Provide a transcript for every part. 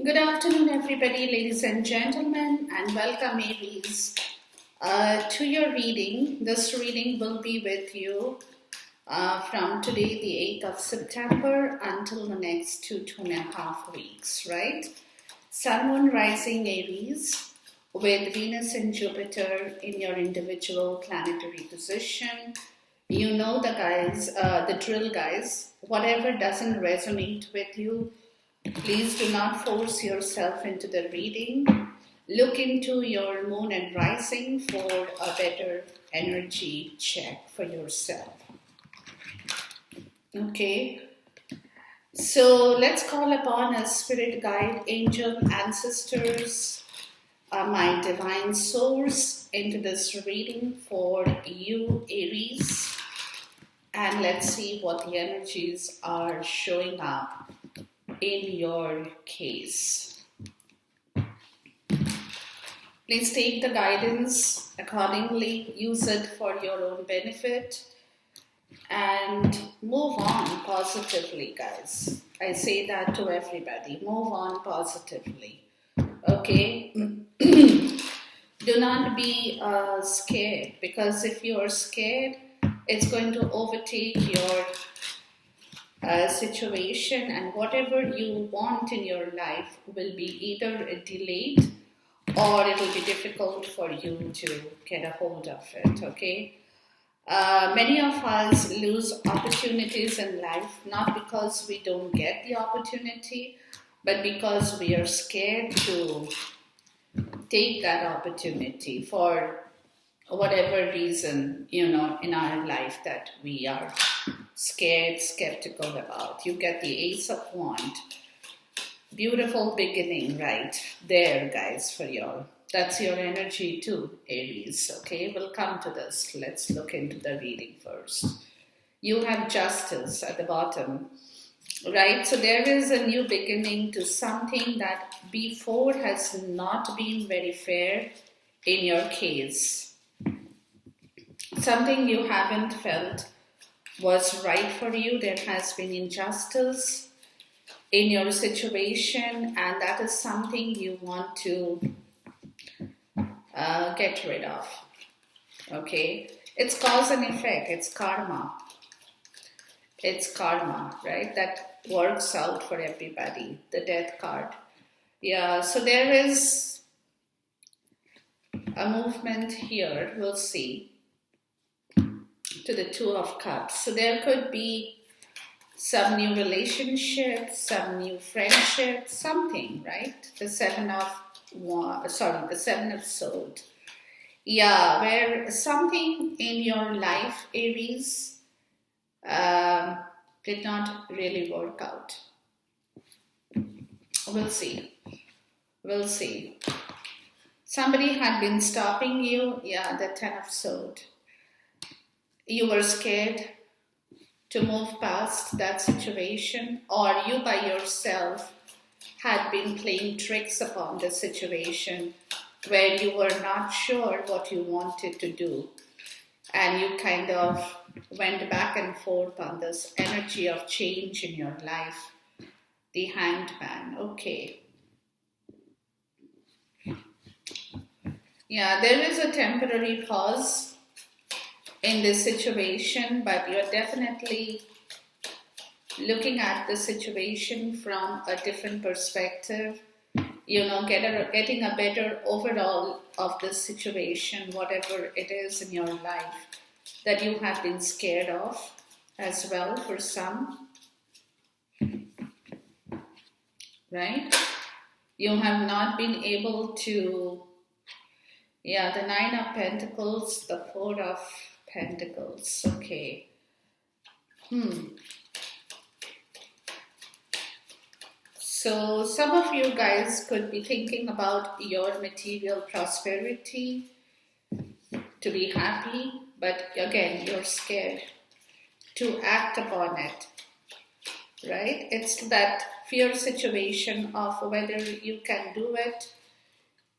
Good afternoon, everybody, ladies and gentlemen, and welcome, Aries, to your reading. This reading will be with you from today, the 8th of September, until the next 2.5 weeks, right? Sun, Moon, Rising, Aries, with Venus and Jupiter in your individual planetary position. You know the drill, guys. Whatever doesn't resonate with you, please do not force yourself into the reading. Look into your moon and rising for a better energy check for yourself. Okay, so let's call upon a spirit guide, angel, ancestors, my divine source into this reading for you, Aries. And let's see what the energies are showing up in your case. Please take the guidance accordingly, use it for your own benefit, and move on positively, guys. I say that to everybody. Move on positively. Okay? Do not be scared, because if you're scared, it's going to overtake your situation, and whatever you want in your life will be either delayed or it will be difficult for you to get a hold of it. Okay, many of us lose opportunities in life not because we don't get the opportunity, but because we are scared to take that opportunity for whatever reason, in our life that we are scared, skeptical about. You get the Ace of Wands. Beautiful beginning right there, guys, for your, that's your energy too, Aries. Okay, we'll come to this. Let's look into the reading first. You have Justice at the bottom, right? So there is a new beginning to something that before has not been very fair in your case. Something you haven't felt was right for you. There has been injustice in your situation, and that is something you want to get rid of. Okay, it's cause and effect, it's karma. It's karma, right? That works out for everybody. The Death card. Yeah, so there is a movement here, we'll see, to the Two of Cups. So there could be some new relationship, some new friendship, something, right? The Seven of Swords. Yeah, where something in your life, Aries, did not really work out. We'll see. We'll see. Somebody had been stopping you. Yeah, the Ten of Swords. You were scared to move past that situation, or you by yourself had been playing tricks upon the situation where you were not sure what you wanted to do, and you kind of went back and forth on this energy of change in your life. The Hanged Man. Okay. Yeah, there is a temporary pause in this situation, but you're definitely looking at the situation from a different perspective, getting a better overall of the situation, whatever it is in your life that you have been scared of as well for some, right? You have not been able to, the Nine of Pentacles, the Four of Pentacles. Okay. So some of you guys could be thinking about your material prosperity, to be happy, but again, you're scared to act upon it, right? It's that fear situation of whether you can do it.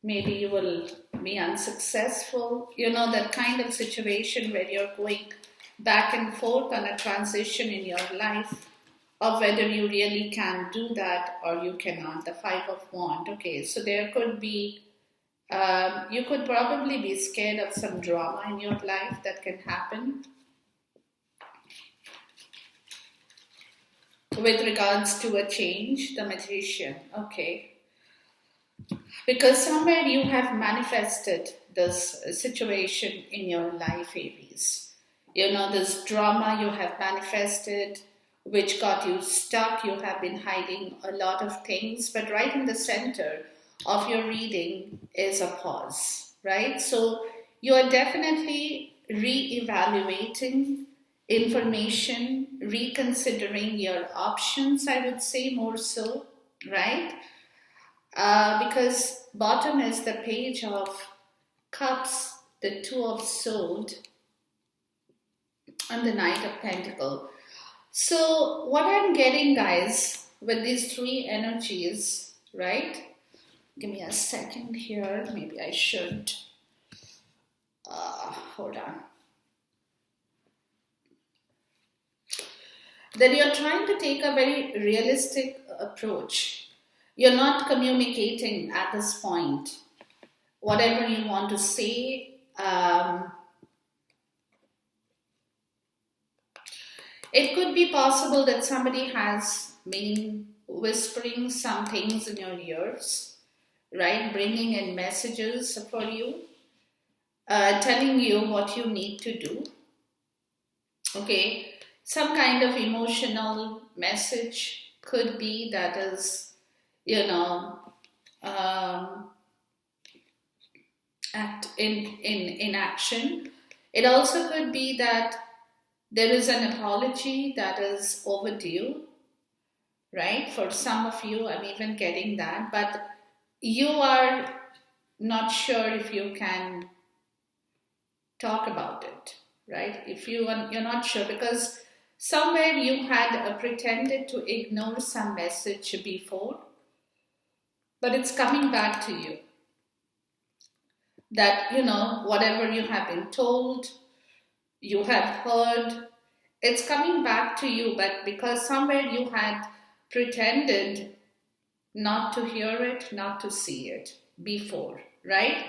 Maybe you will be unsuccessful. That kind of situation where you're going back and forth on a transition in your life. of whether you really can do that or you cannot. The Five of Wands. Okay, so there could be, you could probably be scared of some drama in your life that can happen with regards to a change. The Magician. Okay, because somewhere you have manifested this situation in your life, Aries. You know, this drama you have manifested, which got you stuck. You have been hiding a lot of things, but right in the center of your reading is a pause, right? So you are definitely re-evaluating information, reconsidering your options, I would say more so, right? Because bottom is the Page of Cups, the Two of Swords, and the Knight of Pentacle. So what I'm getting, guys, with these three energies, right? Give me a second here. Maybe I should. Hold on. That you're trying to take a very realistic approach. You're not communicating at this point. Whatever you want to say, it could be possible that somebody has been whispering some things in your ears, right? Bringing in messages for you, telling you what you need to do. Okay, some kind of emotional message could be that is, you know, act in action. It also could be that there is an apology that is overdue, right? For some of you, I'm even getting that, but you are not sure if you can talk about it, right? If you're not sure, because somewhere you had pretended to ignore some message before, but it's coming back to you. That, you know, whatever you have been told, you have heard, it's coming back to you, but because somewhere you had pretended not to hear it, not to see it before, right?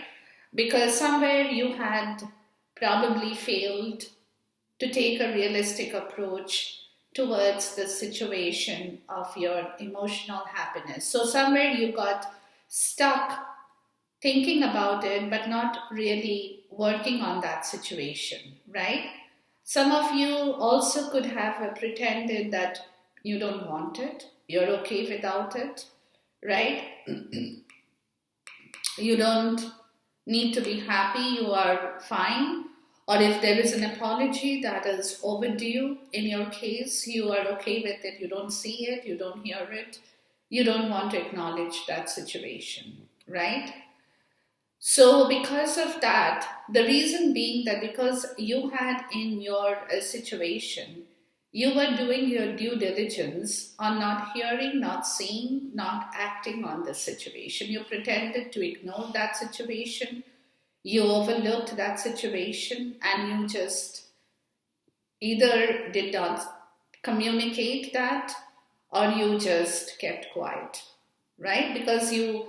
Because somewhere you had probably failed to take a realistic approach towards the situation of your emotional happiness. So somewhere you got stuck thinking about it, but not really working on that situation, right? Some of you also could have pretended that you don't want it, you're okay without it, right? You don't need to be happy, you are fine. Or if there is an apology that is overdue, in your case, you are okay with it, you don't see it, you don't hear it, you don't want to acknowledge that situation, right? So, because of that, the reason being that because you had in your situation, you were doing your due diligence on not hearing, not seeing, not acting on the situation. You pretended to ignore that situation, you overlooked that situation, and you just either did not communicate that or you just kept quiet, right? Because you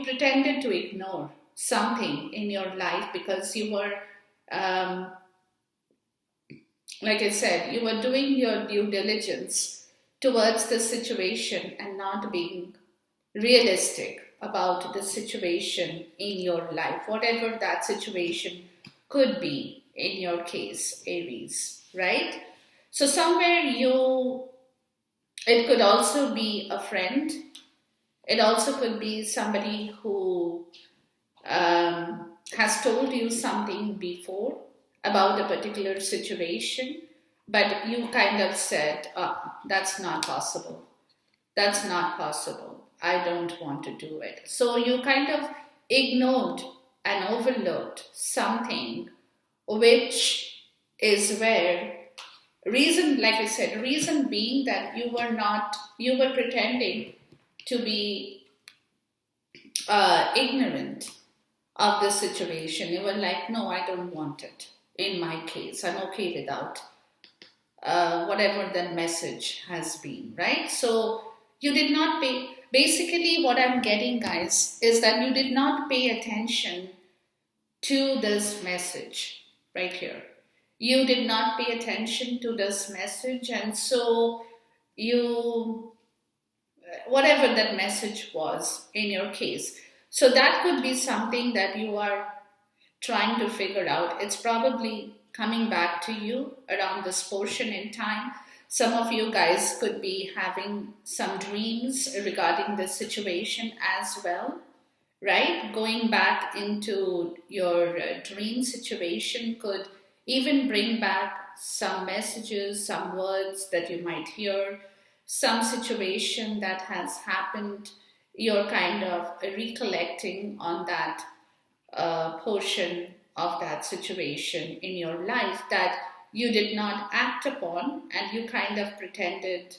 pretended to ignore something in your life because you were, um, like I said, you were doing your due diligence towards the situation and not being realistic about the situation in your life, whatever that situation could be in your case, Aries, right? So somewhere it could also be a friend. It also could be somebody who has told you something before about a particular situation, but you kind of said, oh, that's not possible. That's not possible. I don't want to do it. So you kind of ignored and overlooked something, which is where reason, like I said, reason being that you were pretending to be ignorant of the situation. You were like, no, I don't want it. In my case, I'm okay without whatever the message has been, right? So you did not pay. Basically, what I'm getting, guys, is that you did not pay attention to this message right here. You did not pay attention to this message, and so you, whatever that message was in your case. So that could be something that you are trying to figure out. It's probably coming back to you around this portion in time. Some of you guys could be having some dreams regarding this situation as well, right? Going back into your dream situation could even bring back some messages, some words that you might hear, some situation that has happened. You're kind of recollecting on that portion of that situation in your life that you did not act upon, and you kind of pretended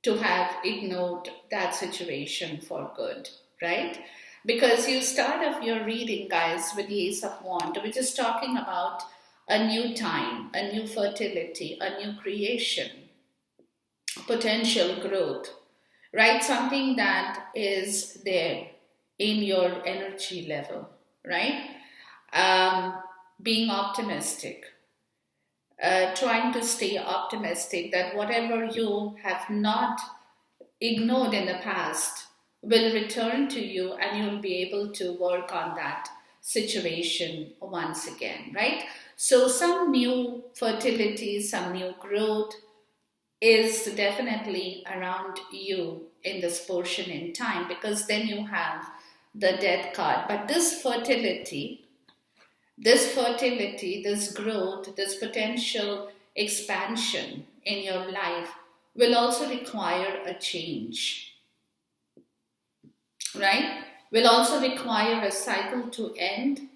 to have ignored that situation for good, right? Because you start off your reading, guys, with the Ace of Wands, which is talking about a new time, a new fertility, a new creation, potential growth, right? Something that is there in your energy level, right? Um, Being optimistic, trying to stay optimistic that whatever you have not ignored in the past will return to you, and you'll be able to work on that situation once again, right? So, some new fertility, some new growth is definitely around you in this portion in time, because then you have the death card. But this growth, this potential expansion in your life will also require a change, right? Will also require a cycle to end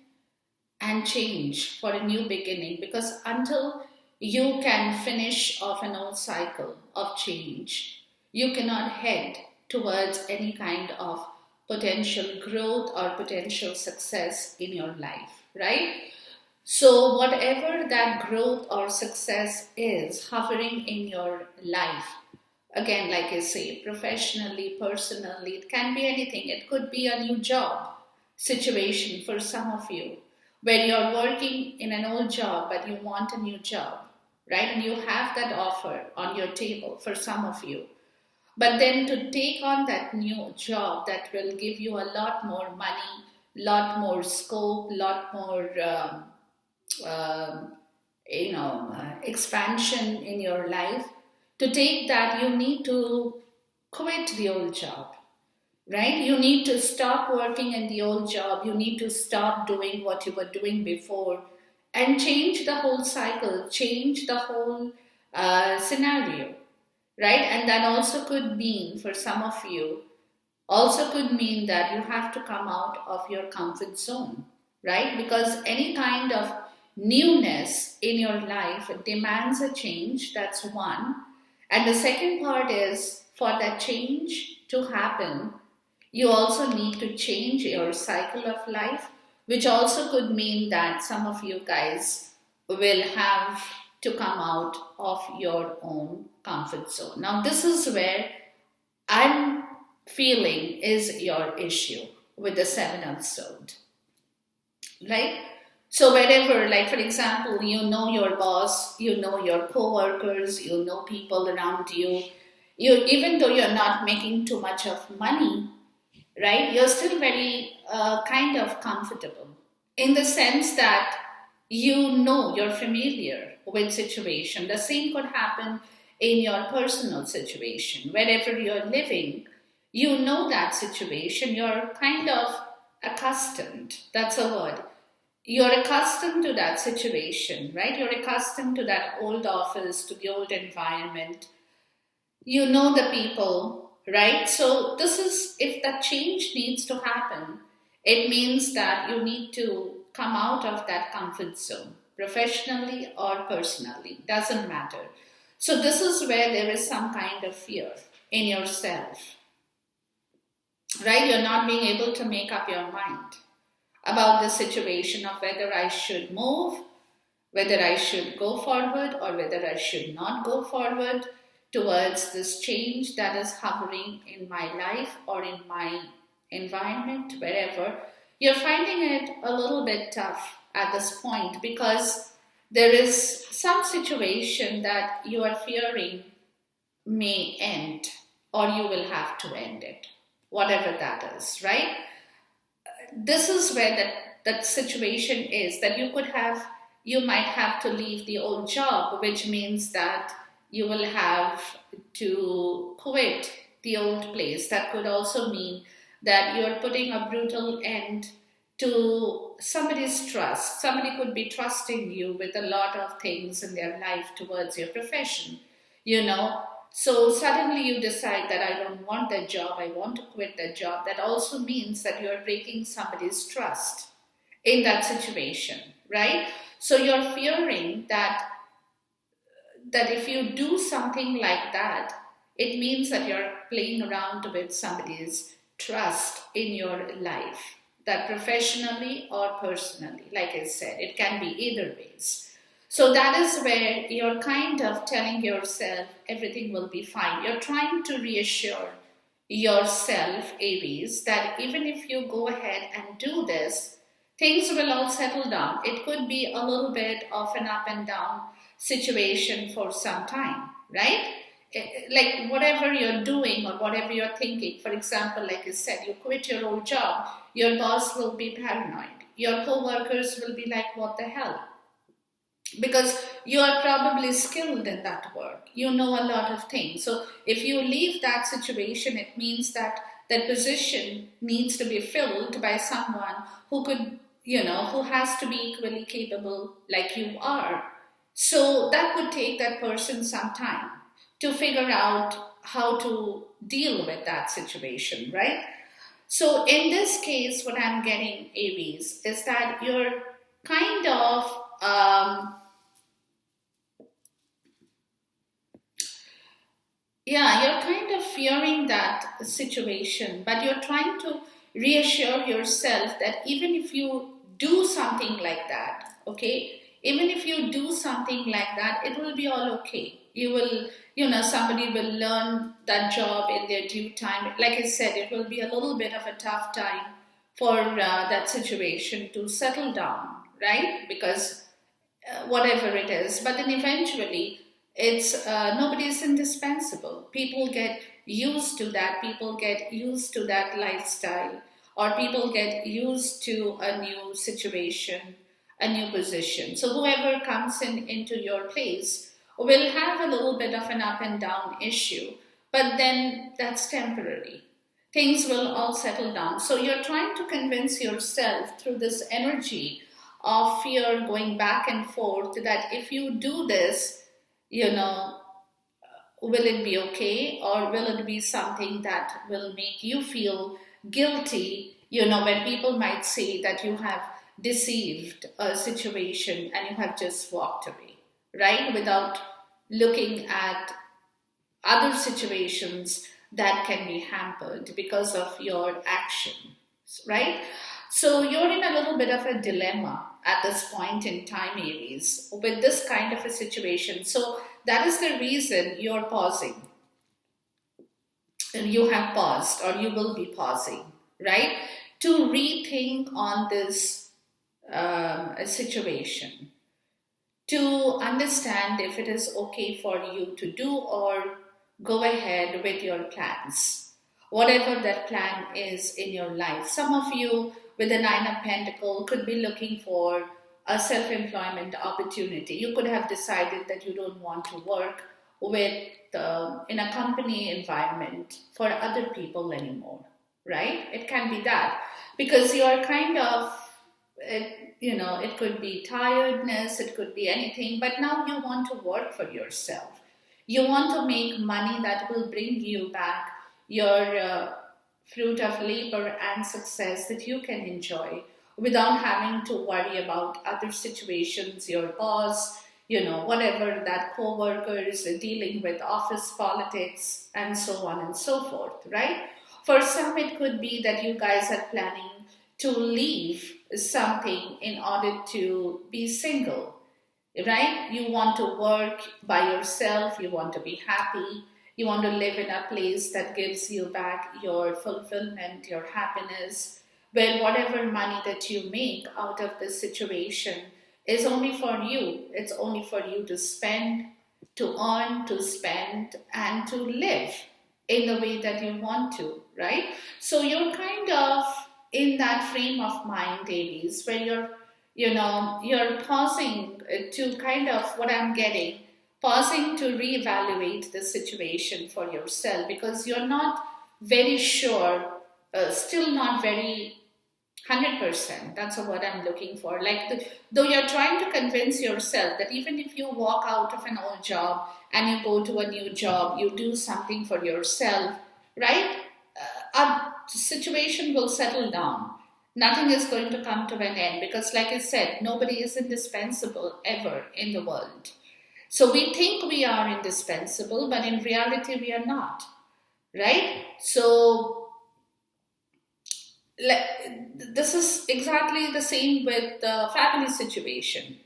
and change for a new beginning, because until you can finish off an old cycle of change, you cannot head towards any kind of potential growth or potential success in your life, right? So, whatever that growth or success is hovering in your life, again, like I say, professionally, personally, it can be anything. It could be a new job situation for some of you, where you're working in an old job but you want a new job, right? And you have that offer on your table for some of you. But then to take on that new job that will give you a lot more money, lot more scope, lot more um, expansion in your life, to take that you need to quit the old job, right? You need to stop working in the old job, you need to stop doing what you were doing before, and change the whole cycle, change the whole scenario, right? And that also could mean, for some of you, also could mean that you have to come out of your comfort zone, right? Because any kind of newness in your life demands a change, that's one. And the second part is, for that change to happen, you also need to change your cycle of life, which also could mean that some of you guys will have to come out of your own comfort zone. Now, this is where I'm feeling is your issue with the Seven of Swords, right? So wherever, like for example, you know your boss, you know your co-workers, you know people around you, even though you're not making too much of money, right? You're still very kind of comfortable, in the sense that you know you're familiar with situation. The same could happen in your personal situation. Wherever you're living, you know that situation. You're kind of accustomed. That's a word. You're accustomed to that situation, right? You're accustomed to that old office, to the old environment. You know the people, right? So this is, if that change needs to happen, it means that you need to come out of that comfort zone, professionally or personally, doesn't matter. So this is where there is some kind of fear in yourself, right? You're not being able to make up your mind about the situation of whether I should move, whether I should go forward or whether I should not go forward towards this change that is hovering in my life or in my environment, wherever. You're finding it a little bit tough at this point because there is some situation that you are fearing may end or you will have to end it, whatever that is, right? This is where that situation is that you might have to leave the old job, which means that you will have to quit the old place. That could also mean that you're putting a brutal end to somebody's trust. Somebody could be trusting you with a lot of things in their life towards your profession, you know. So suddenly you decide that I don't want that job, I want to quit that job. That also means that you're breaking somebody's trust in that situation, right? So you're fearing that if you do something like that, it means that you're playing around with somebody's trust in your life, that professionally or personally, like I said, it can be either ways. So that is where you're kind of telling yourself everything will be fine. You're trying to reassure yourself, Aries, that even if you go ahead and do this, things will all settle down. It could be a little bit of an up and down situation for some time, right? Like whatever you're doing or whatever you're thinking, for example, like I said, you quit your old job, your boss will be paranoid. Your co-workers will be like, what the hell? Because you are probably skilled in that work, you know a lot of things. So if you leave that situation, it means that that position needs to be filled by someone who could, who has to be equally capable like you are. So that would take that person some time to figure out how to deal with that situation, right? So in this case, what I'm getting, Aries, is that you're kind of yeah, you're kind of fearing that situation, but you're trying to reassure yourself that even if you do something like that, okay, even if you do something like that, it will be all okay. You will, somebody will learn that job in their due time. Like I said, it will be a little bit of a tough time for that situation to settle down, right? Because whatever it is, but then eventually it's nobody is indispensable. People get used to that, people get used to that lifestyle, or people get used to a new situation, a new position. So whoever comes into your place will have a little bit of an up and down issue, but then that's temporary. Things will all settle down. So you're trying to convince yourself through this energy of fear going back and forth that if you do this, you know, will it be okay or will it be something that will make you feel guilty, when people might say that you have deceived a situation and you have just walked away, right? Without looking at other situations that can be hampered because of your actions, right? So you're in a little bit of a dilemma at this point in time, Aries, with this kind of a situation. So that is the reason you're pausing. You have paused, or you will be pausing, right? To rethink on this situation, to understand if it is okay for you to do or go ahead with your plans, whatever that plan is in your life. Some of you with the Nine of Pentacles could be looking for a self-employment opportunity. You could have decided that you don't want to work with in a company environment for other people anymore, right? It can be that because you're kind of it could be tiredness, it could be anything, but now you want to work for yourself. You want to make money that will bring you back your fruit of labor and success that you can enjoy without having to worry about other situations, your boss, whatever that co-worker is dealing with, office politics, and so on and so forth, right? For some, it could be that you guys are planning to leave something in order to be single. right? You want to work by yourself, you want to be happy, you want to live in a place that gives you back your fulfillment, your happiness, where whatever money that you make out of this situation is only for you. It's only for you to spend, to earn, to spend, and to live in the way that you want to, right? So you're kind of in that frame of mind, Aries, where you're pausing to kind of what I'm getting, pausing to reevaluate the situation for yourself because you're not very sure, still not very 100%. That's what I'm looking for. Like, though you're trying to convince yourself that even if you walk out of an old job and you go to a new job, you do something for yourself, right? A situation will settle down. Nothing is going to come to an end because, like I said, nobody is indispensable ever in the world. So we think we are indispensable, but in reality, we are not, right? So this is exactly the same with the family situation.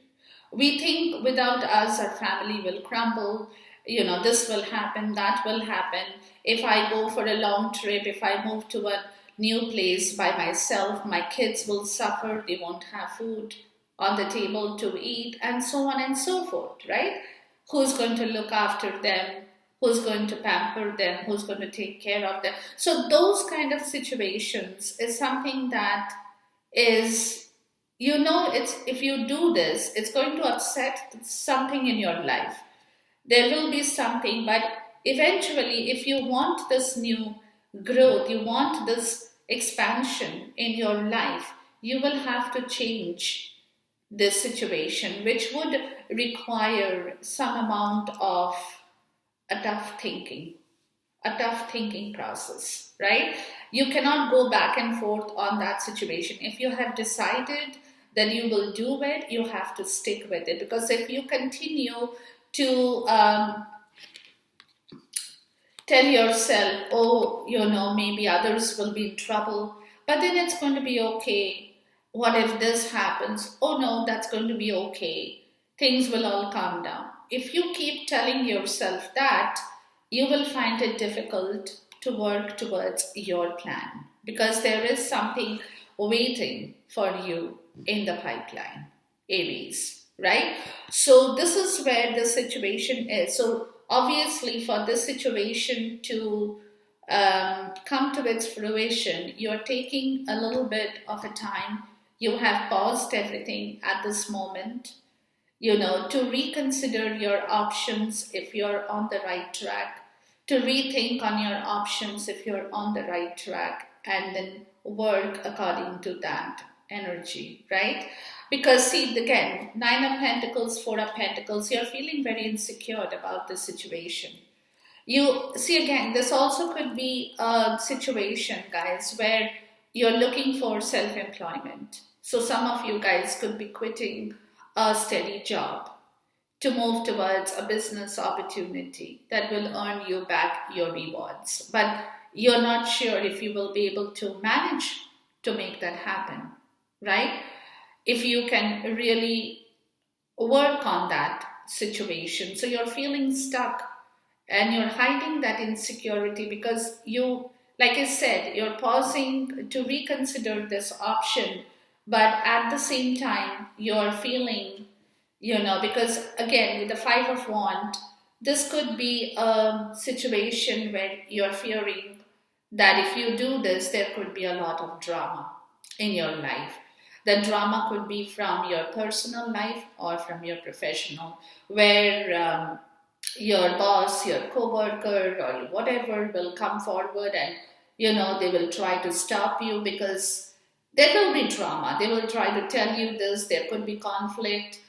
We think without us, our family will crumble. This will happen, that will happen. If I go for a long trip, if I move to a new place by myself, my kids will suffer. They won't have food on the table to eat, and so on and so forth, right? Who's going to look after them? Who's going to pamper them? Who's going to take care of them? So those kind of situations is something that is, it's, if you do this, it's going to upset something in your life. There will be something, but eventually, if you want this new growth, you want this expansion in your life, you will have to change this situation, which would require some amount of a tough thinking, a tough thinking process, right? You cannot go back and forth on that situation. If you have decided that you will do it, you have to stick with it. Because if you continue to tell yourself, oh, maybe others will be in trouble, but then it's going to be okay. What if this happens? Oh no, that's going to be okay. Things will all calm down. If you keep telling yourself that, you will find it difficult to work towards your plan because there is something waiting for you in the pipeline, Aries, right? So, this is where the situation is. So, obviously, for this situation to come to its fruition, you're taking a little bit of a time. You have paused everything at this moment, to reconsider your options if you're on the right track, to rethink on your options if you're on the right track, and then work according to that energy, right? Because, see, again, Nine of Pentacles, Four of Pentacles, you're feeling very insecure about the situation. You see, again, this also could be a situation, guys, where you're looking for self employment. So, some of you guys could be quitting a steady job to move towards a business opportunity that will earn you back your rewards. But you're not sure if you will be able to manage to make that happen, right? If you can really work on that situation. So you're feeling stuck and you're hiding that insecurity because you, like I said, you're pausing to reconsider this option, but at the same time, you're feeling, because again, with the Five of Wands, this could be a situation where you're fearing that if you do this, there could be a lot of drama in your life. The drama could be from your personal life or from your professional, where your boss, your coworker, or whatever will come forward and they will try to stop you because there will be drama. They will try to tell you this. There could be conflict.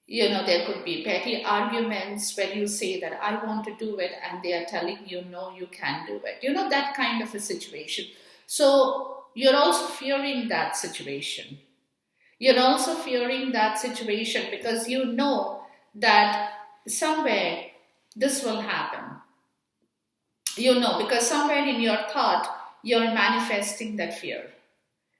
There could be petty arguments when you say that I want to do it and they are telling you no, you can't do it. That kind of a situation. So you're also fearing that situation. You're also fearing that situation because you know that somewhere this will happen. Because somewhere in your thought, you're manifesting that fear.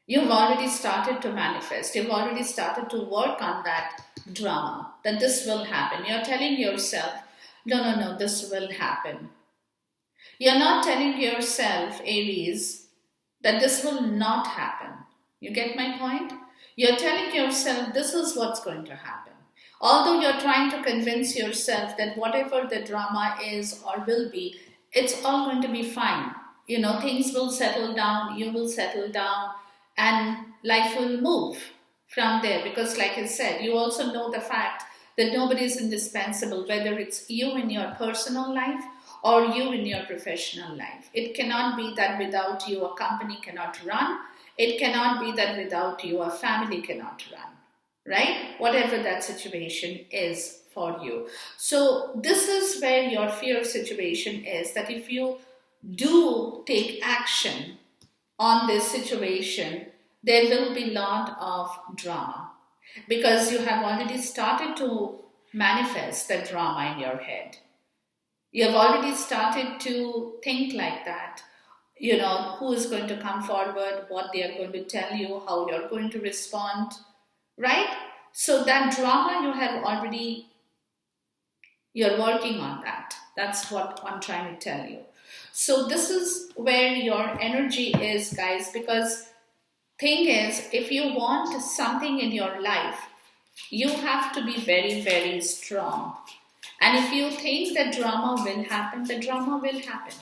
You've already started to manifest. You've already started to work on that drama, that this will happen. You're telling yourself, no, no, no, this will happen. You're not telling yourself, Aries, that this will not happen. You get my point? You're telling yourself this is what's going to happen. Although you're trying to convince yourself that whatever the drama is or will be, it's all going to be fine. Things will settle down, you will settle down, and life will move from there. Because, like I said, you also know the fact that nobody is indispensable, whether it's you in your personal life or you in your professional life. It cannot be that without you a company cannot run. It cannot be that without you a family cannot run, right? Whatever that situation is for you. So this is where your fear situation is, that if you do take action on this situation, there will be a lot of drama, because you have already started to manifest the drama in your head. You have already started to think like that. Who is going to come forward, what they are going to tell you, how you're going to respond, right? So that drama you have already, you're working on that. That's what I'm trying to tell you. So this is where your energy is, guys, because thing is, if you want something in your life, you have to be very, very strong. And if you think that drama will happen, the drama will happen,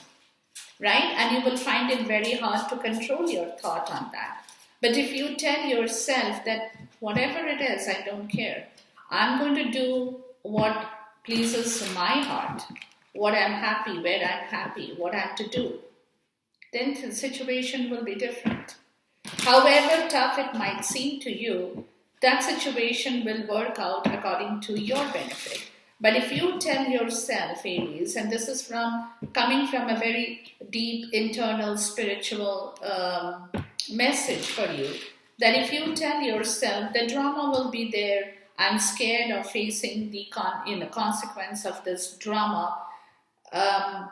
right? And you will find it very hard to control your thought on that. But if you tell yourself that whatever it is, I don't care. I'm going to do what pleases my heart, what I'm happy, where I'm happy, what I have to do, then the situation will be different. However tough it might seem to you, that situation will work out according to your benefit. But if you tell yourself, Aries, and this is coming from a very deep internal spiritual message for you, that if you tell yourself the drama will be there, I'm scared of facing the consequence of this drama,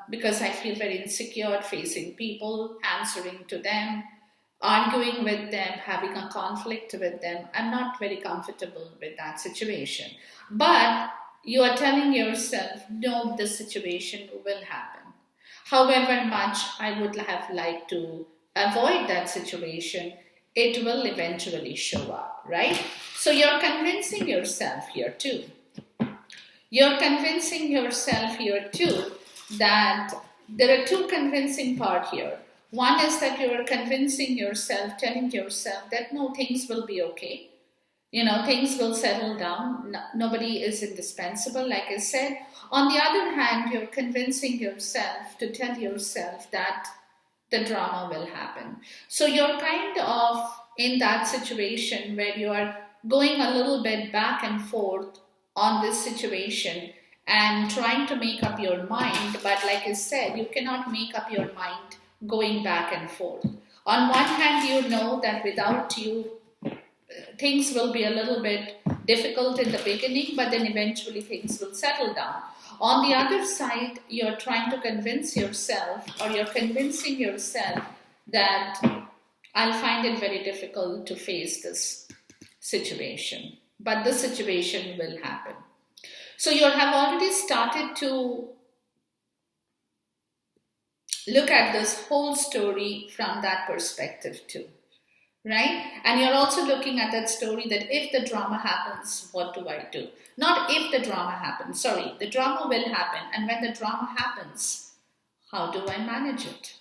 because I feel very insecure facing people, answering to them, arguing with them, having a conflict with them. I'm not very comfortable with that situation. But you are telling yourself, no, this situation will happen. However much I would have liked to avoid that situation, it will eventually show up, right? So you're convincing yourself here too. You're convincing yourself here too that there are two convincing parts here. One is that you're convincing yourself, telling yourself that no, things will be okay. Things will settle down. Nobody is indispensable, like I said. On the other hand, you're convincing yourself to tell yourself that the drama will happen. So you're kind of in that situation where you are going a little bit back and forth on this situation and trying to make up your mind. But like I said, you cannot make up your mind going back and forth. On one hand, you know that without you, things will be a little bit difficult in the beginning, but then eventually things will settle down. On the other side, you're trying to convince yourself, or you're convincing yourself that I'll find it very difficult to face this situation, but the situation will happen. So you have already started to look at this whole story from that perspective too. Right? And you're also looking at that story that if the drama happens, what do I do? Not if the drama happens, sorry, the drama will happen. And when the drama happens, how do I manage it?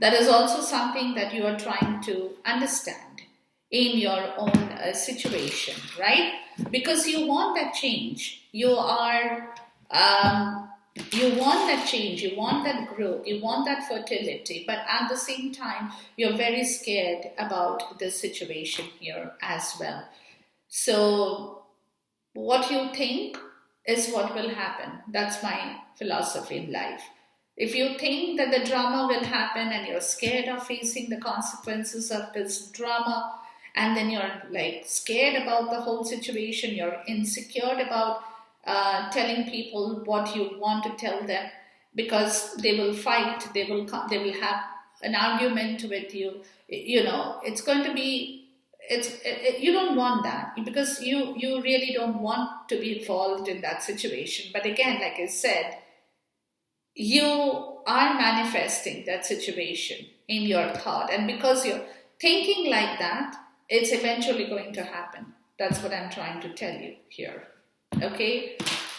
That is also something that you are trying to understand in your own situation, right? Because you want that change. You want that change, you want that growth, you want that fertility, but at the same time, you're very scared about the situation here as well. So, what you think is what will happen. That's my philosophy in life. If you think that the drama will happen and you're scared of facing the consequences of this drama, and then you're like scared about the whole situation, you're insecure about telling people what you want to tell them, because they will fight, they will have an argument with you. It's going to be you don't want that, because you really don't want to be involved in that situation. But again, like I said, you are manifesting that situation in your thought, and because you're thinking like that, it's eventually going to happen. That's what I'm trying to tell you here. Okay,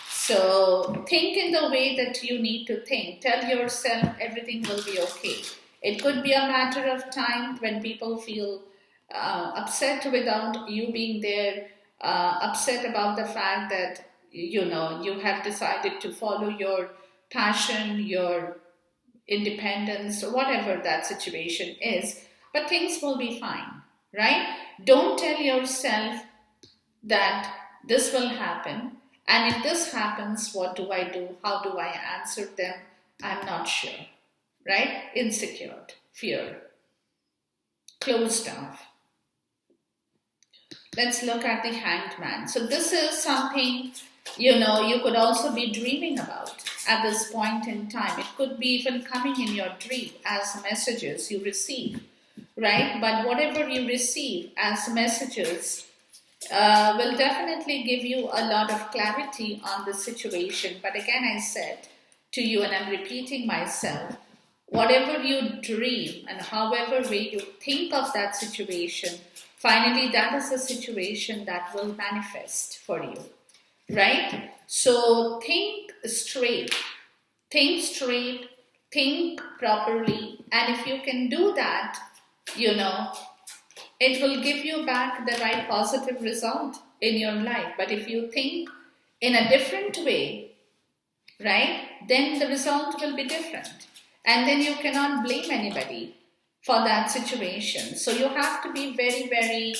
so think in the way that you need to think. Tell yourself everything will be okay. It could be a matter of time when people feel upset without you being there, upset about the fact that you have decided to follow your passion, your independence, or whatever that situation is. But things will be fine, right? Don't tell yourself that this will happen, and if this happens, what do I do? How do I answer them? I'm not sure, right? Insecure, fear, closed off. Let's look at the Hanged Man. So this is something, you could also be dreaming about at this point in time. It could be even coming in your dream as messages you receive, right? But whatever you receive as messages will definitely give you a lot of clarity on the situation. But again, I said to you, and I'm repeating myself, whatever you dream and however way you think of that situation, finally that is the situation that will manifest for you, right? So think straight, think properly, and if you can do that, it will give you back the right positive result in your life. But if you think in a different way, right, then the result will be different. And then you cannot blame anybody for that situation. So you have to be very, very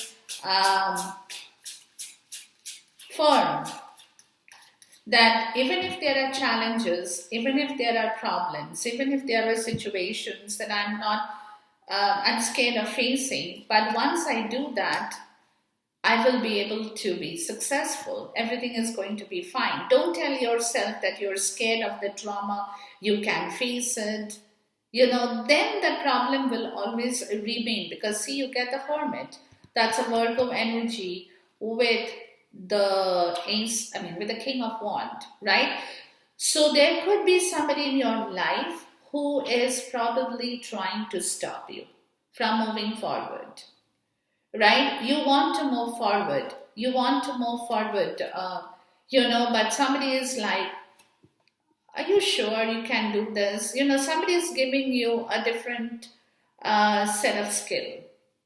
firm that even if there are challenges, even if there are problems, even if there are situations that I'm scared of facing, but once I do that, I will be able to be successful. Everything is going to be fine. Don't tell yourself that you're scared of the drama, you can face it. Then the problem will always remain, because see, you get the Hermit. That's a Virgo energy with the Ace, with the King of Wand, right? So there could be somebody in your life who is probably trying to stop you from moving forward, right? You want to move forward. But somebody is like, are you sure you can do this? Somebody is giving you a different set of skill,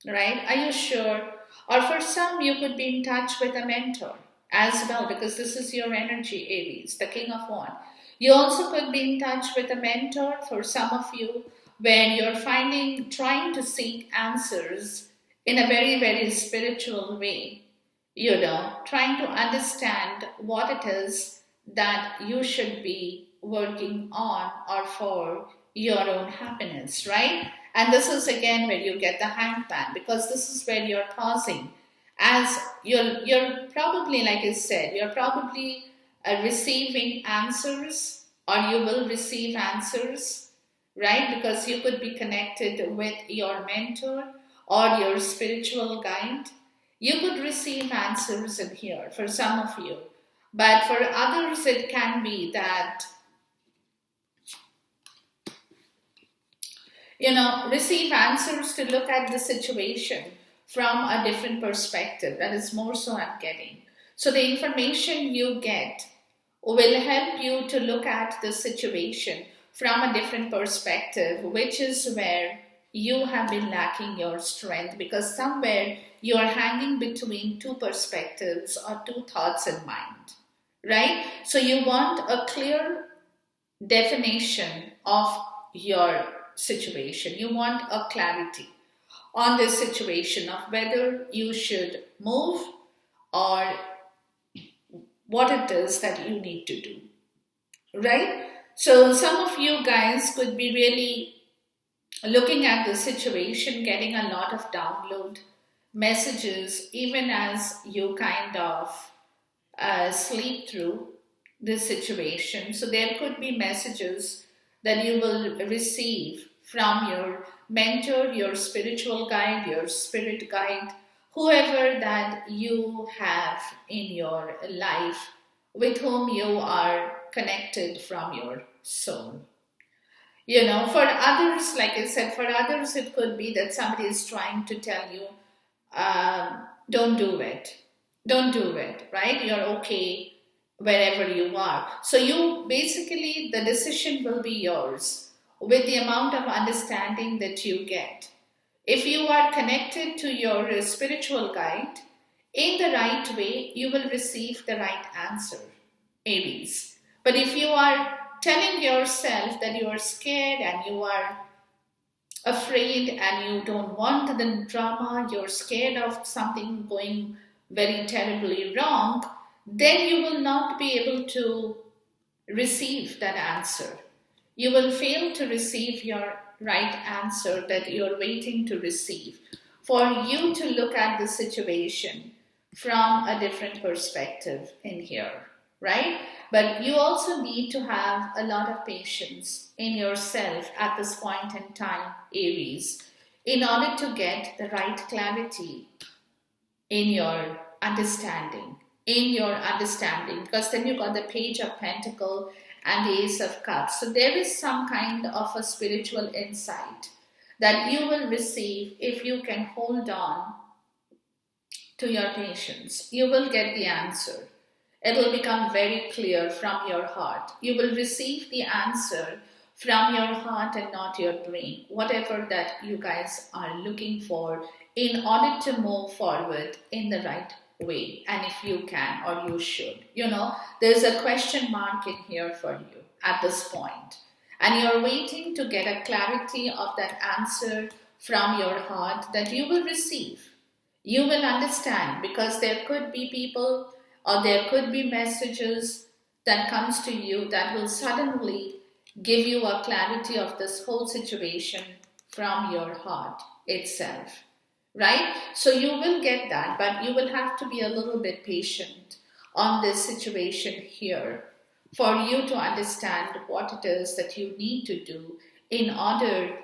right? Are you sure? Or for some, you could be in touch with a mentor as well, because this is your energy, Aries, the King of Wands. You also could be in touch with a mentor for some of you, where you're trying to seek answers in a very, very spiritual way, trying to understand what it is that you should be working on or for your own happiness, right? And this is again where you get the Hanged Man, because this is where you're pausing. As you're probably, like I said, you're probably receiving answers, or you will receive answers, right? Because you could be connected with your mentor or your spiritual guide. You could receive answers in here for some of you. But for others, it can be that, receive answers to look at the situation from a different perspective. That is more so I'm getting. So the information you get will help you to look at the situation from a different perspective, which is where you have been lacking your strength, because somewhere you are hanging between two perspectives or two thoughts in mind, right? So you want a clear definition of your situation. You want a clarity on this situation of whether you should move or what it is that you need to do, right? So some of you guys could be really looking at the situation, getting a lot of download messages, even as you kind of sleep through this situation. So there could be messages that you will receive from your mentor, your spiritual guide, your spirit guide, whoever that you have in your life with whom you are connected from your soul. For others, like I said, for others, it could be that somebody is trying to tell you, don't do it. Don't do it, right? You're okay wherever you are. So you basically, the decision will be yours with the amount of understanding that you get. If you are connected to your spiritual guide in the right way, you will receive the right answer, Aries. But if you are telling yourself that you are scared and you are afraid and you don't want the drama, you're scared of something going very terribly wrong, then you will not be able to receive that answer. You will fail to receive your right answer that you're waiting to receive. For you to look at the situation from a different perspective in here, right? But you also need to have a lot of patience in yourself at this point in time, Aries, in order to get the right clarity in your understanding. Because then you got the Page of Pentacle and the Ace of Cups. So there is some kind of a spiritual insight that you will receive if you can hold on to your patience. You will get the answer. It will become very clear from your heart. You will receive the answer from your heart and not your brain, whatever that you guys are looking for in order to move forward in the right way. And if you can or you should, there's a question mark in here for you at this point. And you're waiting to get a clarity of that answer from your heart that you will receive. You will understand, because there could be people or there could be messages that comes to you that will suddenly give you a clarity of this whole situation from your heart itself, right? So you will get that, but you will have to be a little bit patient on this situation here for you to understand what it is that you need to do in order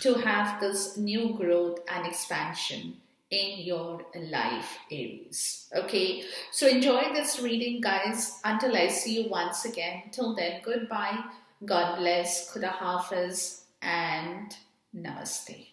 to have this new growth and expansion in your life, Aries. Okay, so enjoy this reading, guys. Until I see you once again. Till then, goodbye. God bless. Khuda Hafiz and Namaste.